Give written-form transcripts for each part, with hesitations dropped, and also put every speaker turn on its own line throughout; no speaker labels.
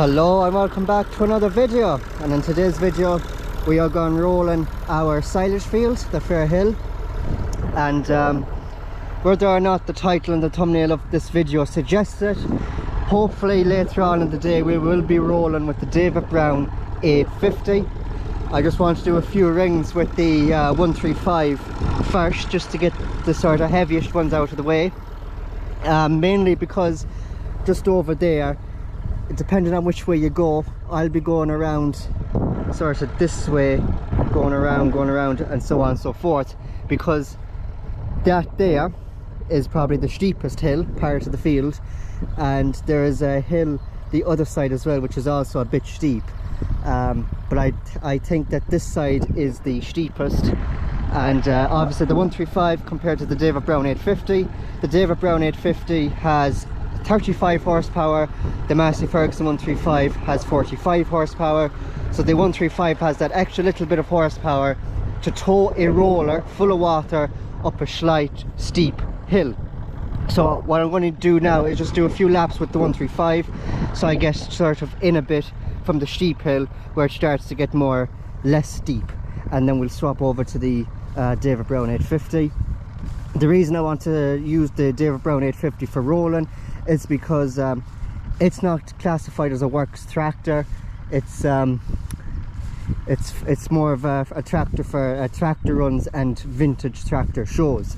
Hello and welcome back to another video, and in today's video we are going rolling our silage field, the Fair Hill. And whether or not the title and the thumbnail of this video suggests it, hopefully later on in the day we will be rolling with the David Brown 850. I just want to do a few rings with the 135 first, just to get the sort of heaviest ones out of the way, mainly because just over there, depending on which way you go, I'll be going around sort of this way, going around and so on and so forth, because that there is probably the steepest hill part of the field, and there is a hill the other side as well which is also a bit steep, but I think that this side is the steepest. And obviously the 135 compared to the David Brown 850, the David Brown 850 has 35 horsepower, the Massey Ferguson 135 has 45 horsepower, so the 135 has that extra little bit of horsepower to tow a roller full of water up a slight steep hill. So what I'm going to do now is just do a few laps with the 135, so I get sort of in a bit from the steep hill where it starts to get less steep, and then we'll swap over to the David Brown 850. The reason I want to use the David Brown 850 for rolling is because it's not classified as a works tractor. It's more of a tractor for tractor runs and vintage tractor shows,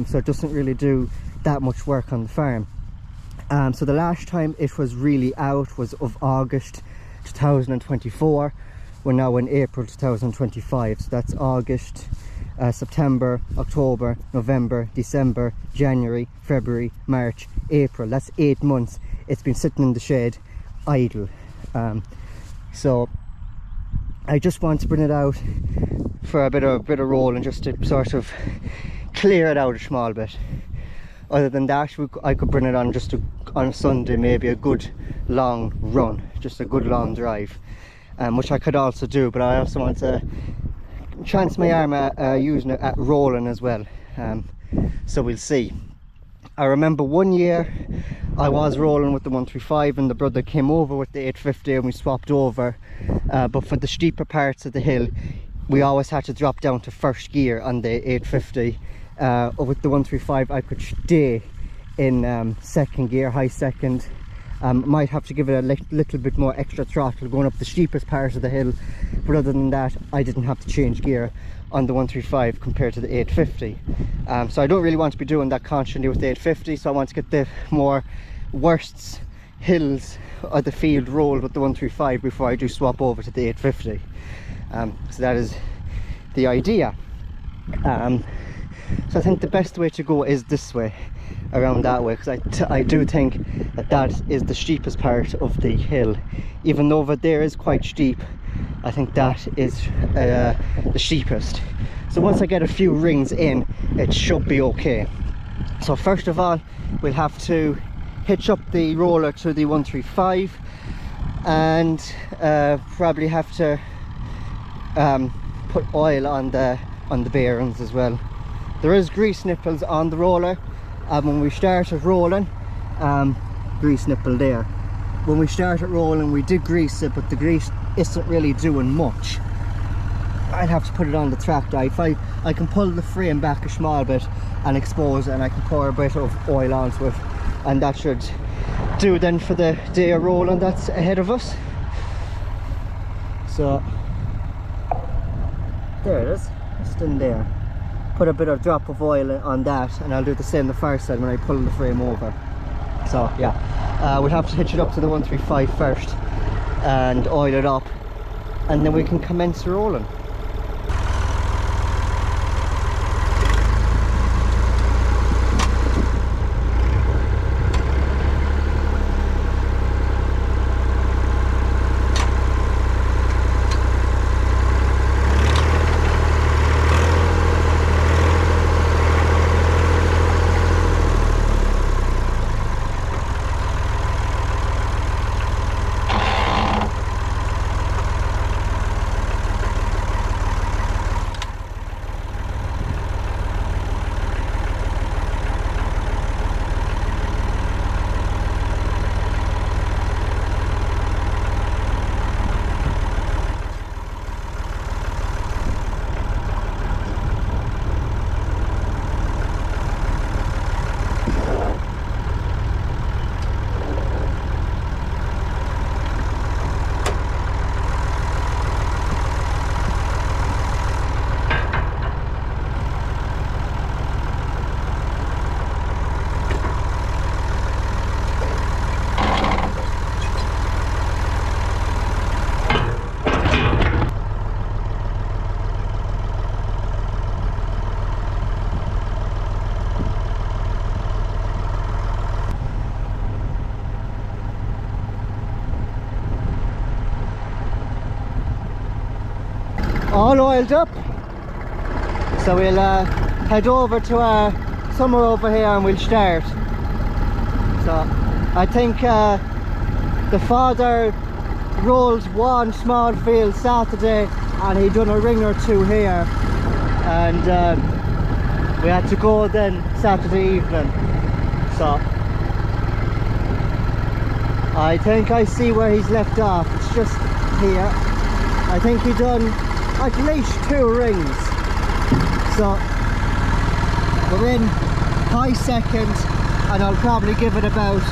so it doesn't really do that much work on the farm. So the last time it was really out was of August 2024. We're now in April 2025, so that's August, September, October, November, December, January, February, March, April. That's 8 months it's been sitting in the shed idle. So I just want to bring it out for a bit of rolling, just to sort of clear it out a small bit. Other than that, I could bring it on just on a Sunday, maybe a good long run, just a good long drive, which I could also do, but I also want to chance my arm at using it at rolling as well. So we'll see. I remember one year I was rolling with the 135 and the brother came over with the 850 and we swapped over, but for the steeper parts of the hill we always had to drop down to first gear on the 850. With the 135 I could stay in second gear, high second. Might have to give it a little bit more extra throttle going up the steepest part of the hill, but other than that I didn't have to change gear on the 135 compared to the 850. So I don't really want to be doing that constantly with the 850, so I want to get the more worst hills of the field rolled with the 135 before I do swap over to the 850. So that is the idea. So I think the best way to go is this way, around that way, because I do think that is the steepest part of the hill. Even though over there is quite steep, I think that is the steepest. So once I get a few rings in, it should be okay. So first of all, we'll have to hitch up the roller to the 135, and probably have to put oil on the bearings as well. There is grease nipples on the roller, and when we started rolling, grease nipple there. When we started rolling we did grease it, but the grease isn't really doing much. I'd have to put it on the tractor. I can pull the frame back a small bit and expose it, and I can pour a bit of oil onto it, and that should do then for the day of rolling that's ahead of us. So there it is, just in there. Put a bit of drop of oil on that, and I'll do the same the far side when I pull the frame over. So yeah, we'll have to hitch it up to the 135 first and oil it up, and then we can commence rolling. all oiled up. So we'll head over to somewhere over here and we'll start. So I think the father rolled one small field Saturday and he done a ring or two here, and we had to go then Saturday evening. So I think I see where he's left off. It's just here. I think he done at least 2 rings. So we're in high second and I'll probably give it about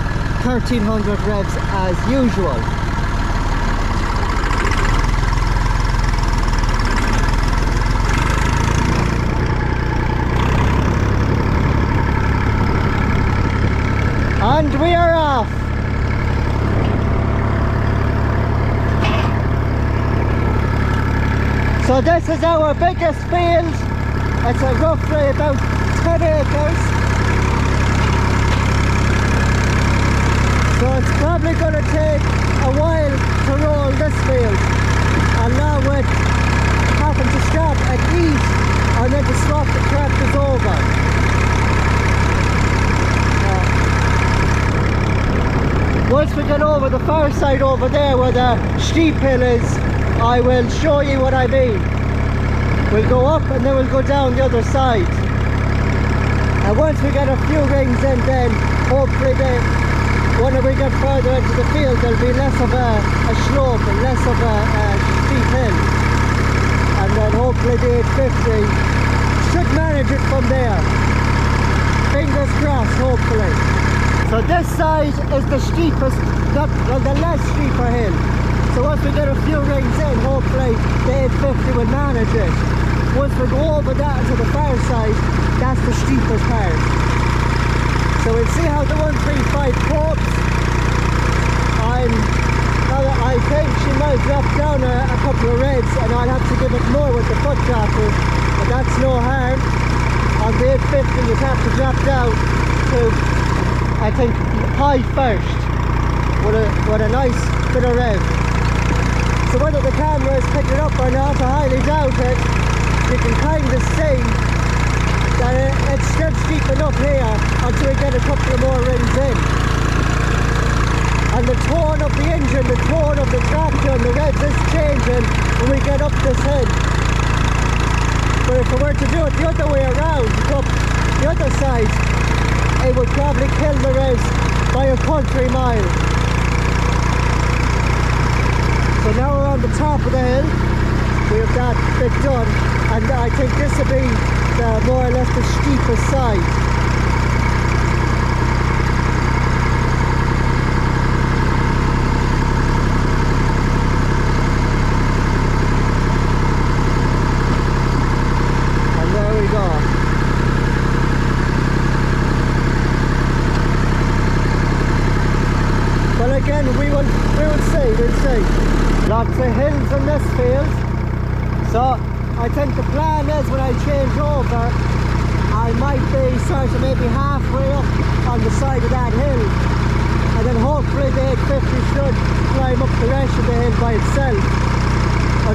1300 revs as usual. And we are off. So this is our biggest field. It's roughly about 10 acres. So it's probably going to take a while to roll this field. And now with having to stop and eat and then to swap the tractors over. Once we get over the far side over there where the steep hill is, I will show you what I mean. We'll go up and then we'll go down the other side. And once we get a few rings in, then hopefully when we get further into the field there'll be less of a slope and less of a steep hill. And then hopefully the 850 should manage it from there. Fingers crossed, hopefully. So this side is the steepest, the less steeper hill. So once we get a few rings in, hopefully the 850 will manage it. Once we go over that to the far side, that's the steepest part. So we'll see how the 135 copes. I think she might drop down a couple of reds and I'll have to give it more with the foot dropper, but that's no harm. On the 850 you'd have to drop down to, I think, high first with a nice bit of rev. So whether the camera is picking it up or not, I highly doubt it. You can kind of see that it's still steep enough here until we get a couple of more rings in. And the tone of the engine, the tone of the tractor and the revs is changing when we get up this hill. But if we were to do it the other way around, go up the other side, it would probably kill the revs by a country mile. So now we're on the top of the hill. We have that bit done, and I think this will be more or less the steepest side. And there we go. Well, again, we'll see. Lots of hills in this field. So I think the plan is when I change over, I might be sort of maybe halfway up on the side of that hill, and then hopefully the 850 should climb up the rest of the hill by itself.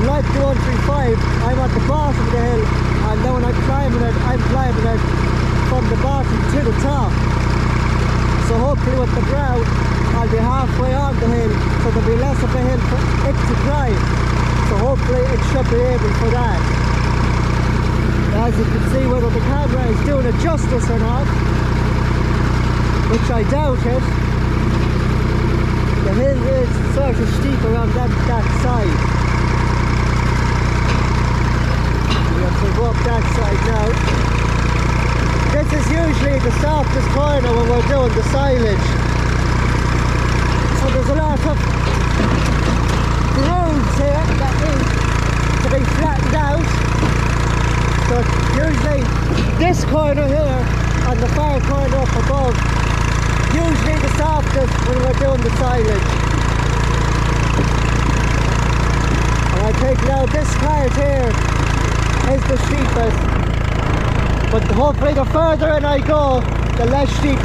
Unlike the 135, I'm at the bottom of the hill, and then when I'm climbing it from the bottom to the top. So hopefully with the brow I'll be halfway on the hill, so there'll be less of a hill for it to climb. So hopefully it should be able for that. As you can see, whether the camera is doing it justice or not, which I doubt it, the hill is sort of steep around that side. We have to go up that side now. This is usually the softest corner when we're doing the silage. So there's a lot of grooves here that need to be flattened out. So usually this corner here and the far corner up above, usually the softest when we're doing the silage. And I think now this part here is the steepest. But hopefully the further in I go, the less steep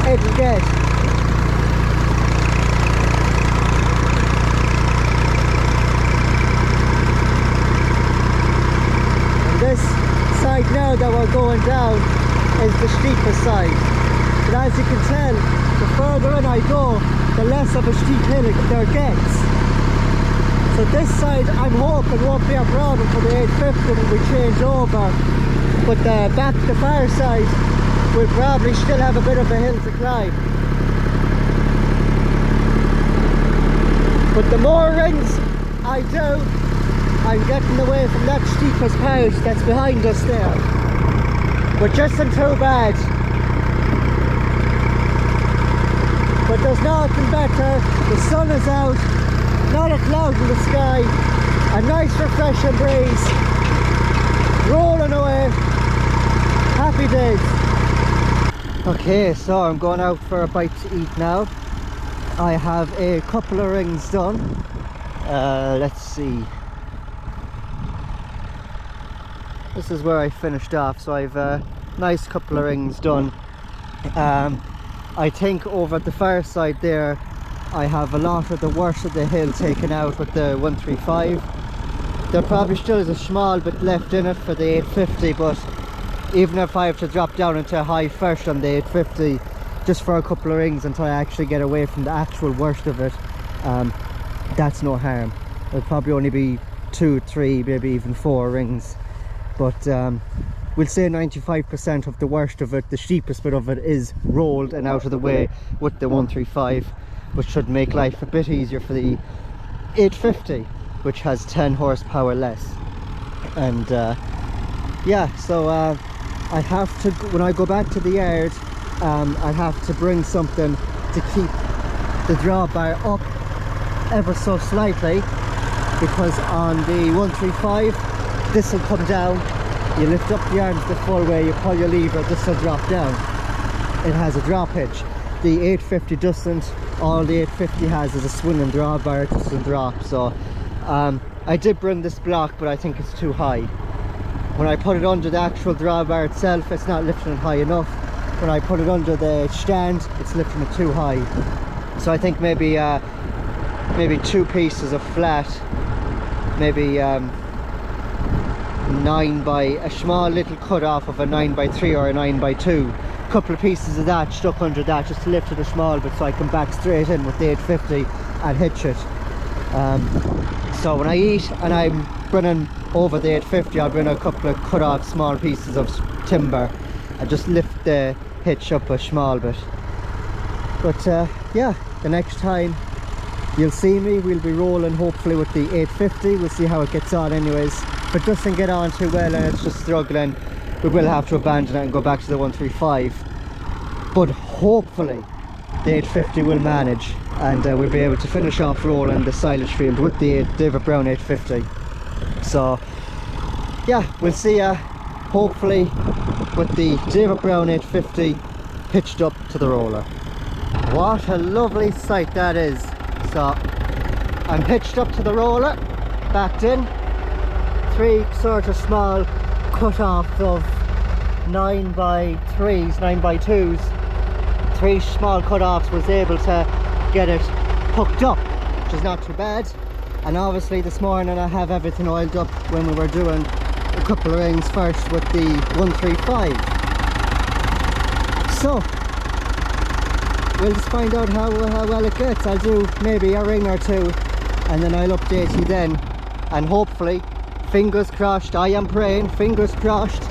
it'll get. going down is the steepest side. But as you can tell, the further in I go, the less of a steep hill there gets. So this side I'm hoping won't be a problem for the 850 when we change over. But the far side will probably still have a bit of a hill to climb. But the more rings I do, I'm getting away from that steepest part that's behind us there. But just isn't too bad. But there's nothing better. The sun is out, not a cloud in the sky, a nice refreshing breeze, rolling away, happy days. Okay, so I'm going out for a bite to eat now. I have a couple of rings done. Let's see. This is where I finished off, so I've a nice couple of rings done. I think over at the far side there I have a lot of the worst of the hill taken out with the 135. There probably still is a small bit left in it for the 850, but even if I have to drop down into a high first on the 850 just for a couple of rings until I actually get away from the actual worst of it, that's no harm. It'll probably only be 2, 3, maybe even 4 rings, but we'll say 95% of the worst of it, the steepest bit of it, is rolled and out of the way with the 135, which should make life a bit easier for the 850, which has 10 horsepower less. And yeah, so I have to, when I go back to the yard, I have to bring something to keep the drawbar up ever so slightly, because on the 135 this will come down. You lift up the arms the full way, you pull your lever, this will drop down. It has a drop hitch. The 850 doesn't. All the 850 has is a swinging drawbar, it doesn't drop. So I did bring this block, but I think it's too high. When I put it under the actual drawbar itself, it's not lifting it high enough. When I put it under the stand, it's lifting it too high. So I think maybe 2 pieces of flat, maybe 9 by a small little cut off of a 9x3 or a 9x2, couple of pieces of that stuck under that just to lift it a small bit so I can back straight in with the 850 and hitch it. So when I eat and I'm bringing over the 850, I'll bring a couple of cut off small pieces of timber and just lift the hitch up a small bit. But yeah, the next time you'll see me, we'll be rolling hopefully with the 850. We'll see how it gets on anyways. If it doesn't get on too well and it's just struggling, we will have to abandon it and go back to the 135. But hopefully the 850 will manage, and we'll be able to finish off rolling the silage field with the David Brown 850. So yeah, we'll see ya hopefully with the David Brown 850 hitched up to the roller. What a lovely sight that is. So I'm hitched up to the roller, backed in, 3 sort of small cut-offs of 9x3s, 9x2s, 3 small cut-offs, was able to get it hooked up, which is not too bad. And obviously this morning I have everything oiled up when we were doing a couple of rings first with the 135. So we'll just find out how well it gets. I'll do maybe a ring or 2 and then I'll update you then, and hopefully, fingers crossed, I am praying, fingers crossed,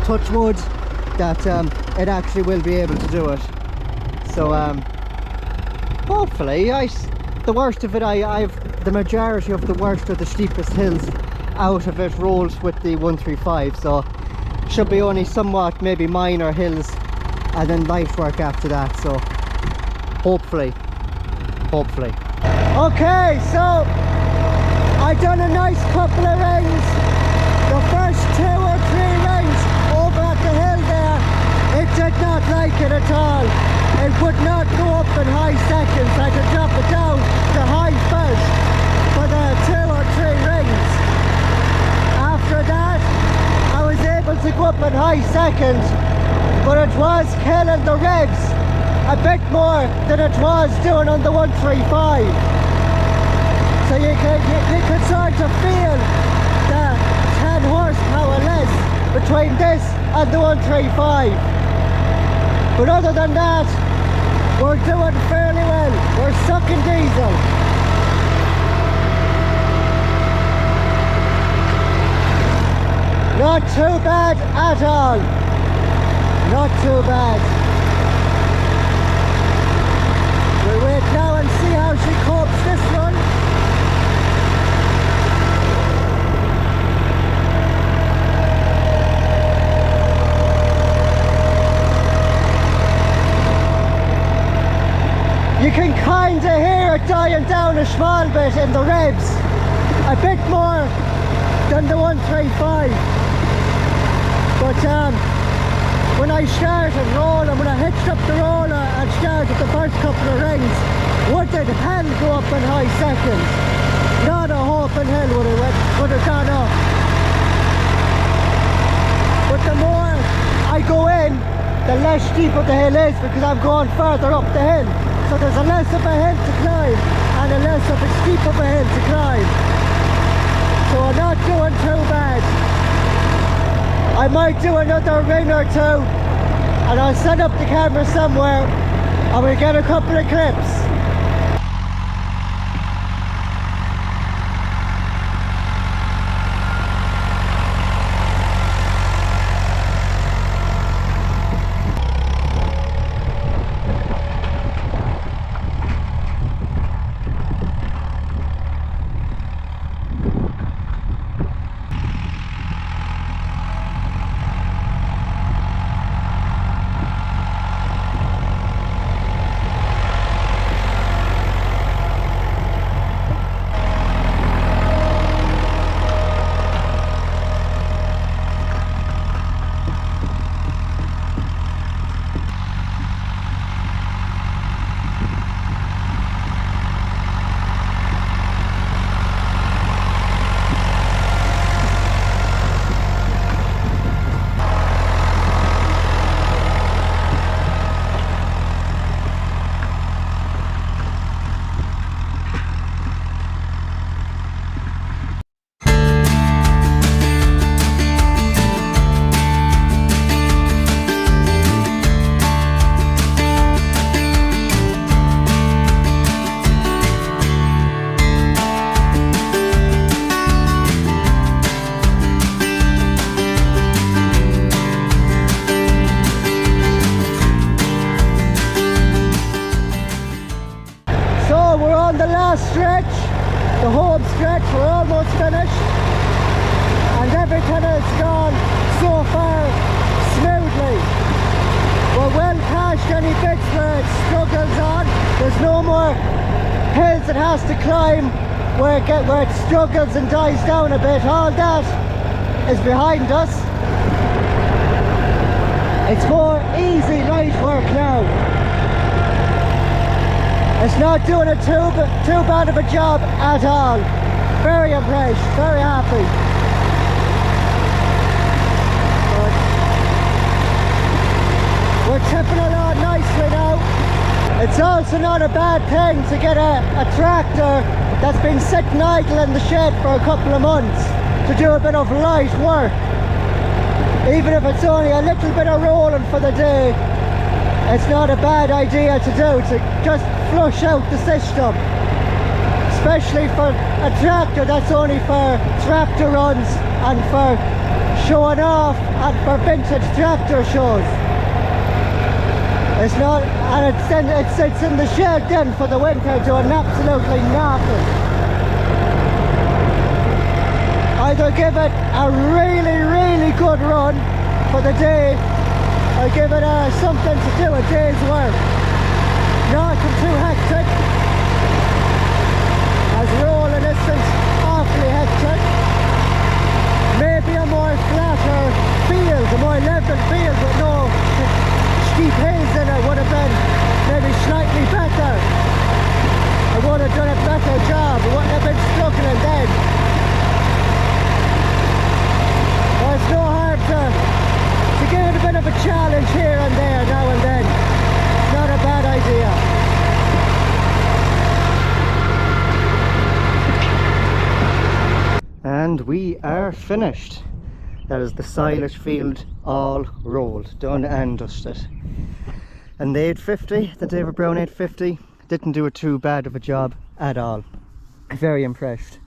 touch wood, that it actually will be able to do it. So hopefully, the worst of it, I've the majority of the worst of the steepest hills out of it rolled with the 135, so should be only somewhat maybe minor hills and then light work after that. So hopefully. Okay, so I done a nice couple of rings. The first 2 or 3 rings over at the hill there, it did not like it at all. It would not go up in high seconds. I had to drop it down to high first for the 2 or 3 rings. After that, I was able to go up in high seconds, but it was killing the revs a bit more than it was doing on the 135. So you could sort of feel the 10 horsepower less between this and the 135. But other than that, we're doing fairly well. We're sucking diesel. Not too bad at all. Not too bad. We'll wait now and see how she copes this run. You can kinda hear it dying down a small bit in the revs. A bit more than the 135. But when I started rolling, when I hitched up the roller and started the first couple of rings, would it hell go up in high seconds? Not a hope in hell would have gone up. But the more I go in, the less steeper the hill is, because I'm going further up the hill. So there's a less of a hill to climb and a less of a steep of a hill to climb. So I'm not doing too bad. I might do another ring or two and I'll set up the camera somewhere and we'll get a couple of clips. Stretch, the home stretch, we're almost finished and everything has gone so far smoothly. We're well past any bits where it struggles on. There's no more hills it has to climb where it struggles and dies down a bit. All that is behind us. It's more easy light work now. It's not doing it too bad of a job at all. Very impressed, very happy. But we're tipping along nicely now. It's also not a bad thing to get a tractor that's been sitting idle in the shed for a couple of months to do a bit of light work. Even if it's only a little bit of rolling for the day, it's not a bad idea to do, to just flush out the system. Especially for a tractor that's only for tractor runs and for showing off and for vintage tractor shows. It's not, and it sits in the shed then for the winter doing absolutely nothing. Either give it a really good run for the day, or give it something to do, a day's work. Nothing too hectic, as rolling isn't awfully hectic. Maybe a more flatter field, a more level field with no steep hills in it would have been maybe slightly better. I would have done a better job, I wouldn't have been struggling then. Well, it's no hard to give it a bit of a challenge here and there now and then. Not a bad idea. And we are finished. That is the silage field all rolled, done and dusted. And the 850, the David Brown 850, didn't do it too bad of a job at all. Very impressed.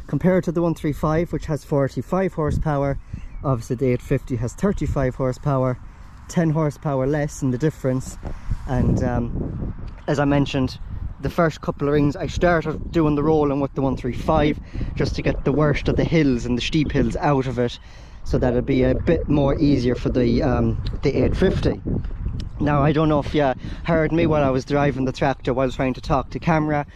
Compared to the 135, which has 45 horsepower, obviously the 850 has 35 horsepower, 10 horsepower less in the difference. And as I mentioned, the first couple of rings I started doing the rolling with the 135 just to get the worst of the hills and the steep hills out of it, so that it'd be a bit more easier for the 850. Now, I don't know if you heard me while I was driving the tractor while trying to talk to camera,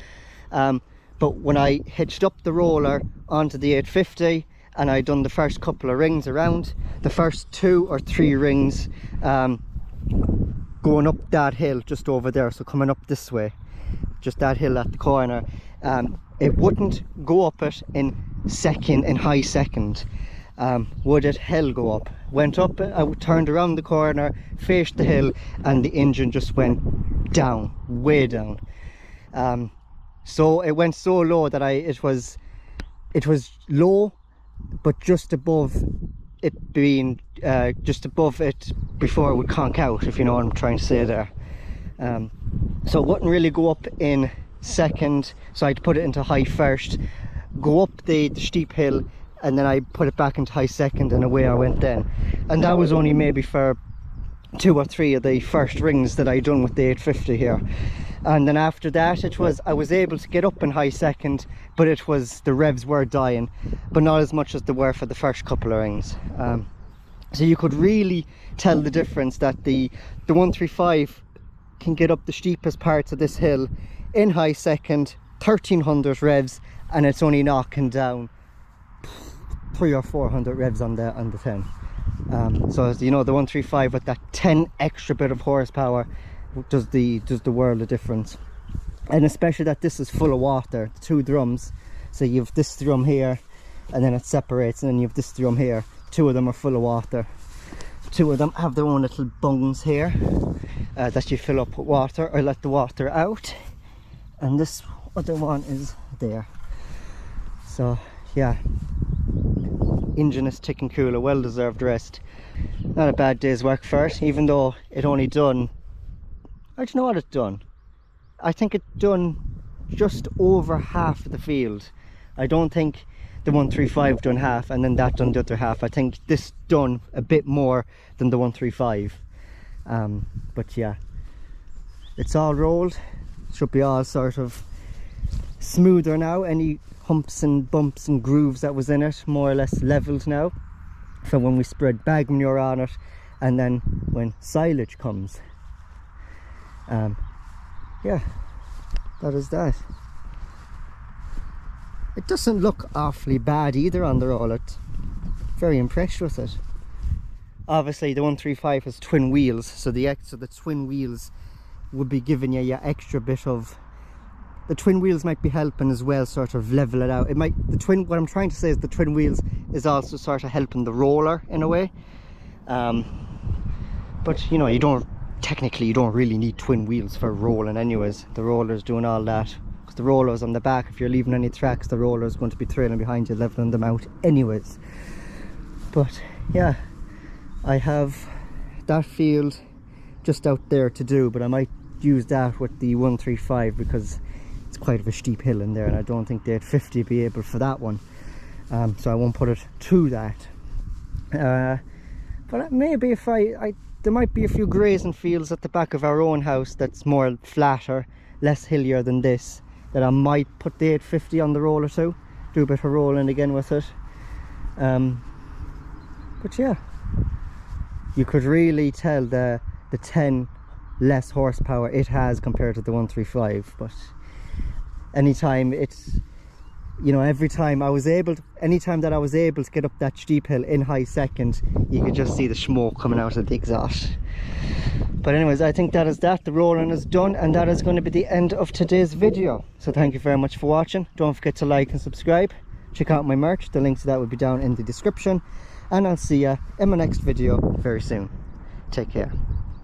but when I hitched up the roller onto the 850 and I'd done the first couple of rings around, the first 2 or 3 rings going up that hill just over there, so coming up this way, just that hill at the corner, it wouldn't go up it in high second. Would it? Hell go up. Went up, I turned around the corner, faced the hill, and the engine just went down, way down. So it went so low that it was low, but just above it being just above it before it would conk out, if you know what I'm trying to say there. So it wouldn't really go up in second, so I'd put it into high first, go up the steep hill, and then I put it back into high second, and away I went then. And that was only maybe for 2 or 3 of the first rings that I done with the 850 here. And then after that I was able to get up in high second, but the revs were dying, but not as much as they were for the first couple of rings. So you could really tell the difference that the 135 can get up the steepest parts of this hill in high second, 1300 revs, and it's only knocking down 300 or 400 revs on the 10. So as you know, the 135 with that 10 extra bit of horsepower does the world of difference. And especially that this is full of water, the 2 drums. So you have this drum here, and then it separates, and then you have this drum here. 2 of them are full of water. 2 of them have their own little bungs here that you fill up with water or let the water out, and this other one is there. So yeah, engine is ticking cool, a well deserved rest. Not a bad day's work for it, even though it only done, I don't know what it done. I think it done just over half of the field. I don't think the 135 done half and then that done the other half. I think this done a bit more than the 135. But yeah, it's all rolled. Should be all sort of smoother now. Any humps and bumps and grooves that was in it more or less leveled now for when we spread bag manure on it, and then when silage comes. Yeah, that is that. It doesn't look awfully bad either on the roller. Very impressed with it. Obviously the 135 has twin wheels, so the twin wheels would be giving you your extra bit of, the twin wheels might be helping as well, sort of level it out. It might, what I'm trying to say is the twin wheels is also sort of helping the roller in a way. But you know, you don't really need twin wheels for rolling anyways. The roller's doing all that, because the roller's on the back. If you're leaving any tracks, the roller's going to be trailing behind you, leveling them out anyways. But yeah, I have that field just out there to do, but I might use that with the 135 because it's quite of a steep hill in there, and I don't think the 850 be able for that one. So I won't put it to that. But maybe if there might be a few grazing fields at the back of our own house that's more flatter, less hillier than this, that I might put the 850 on the roller to, do a bit of rolling again with it. But yeah, you could really tell the 10 less horsepower it has compared to the 135. But anytime it's, you know, anytime that I was able to get up that steep hill in high second, you could just see the smoke coming out of the exhaust. But anyways, I think that is that. The rolling is done, and that is going to be the end of today's video. So thank you very much for watching. Don't forget to like and subscribe. Check out my merch, the link to that will be down in the description, and I'll see you in my next video very soon. Take care.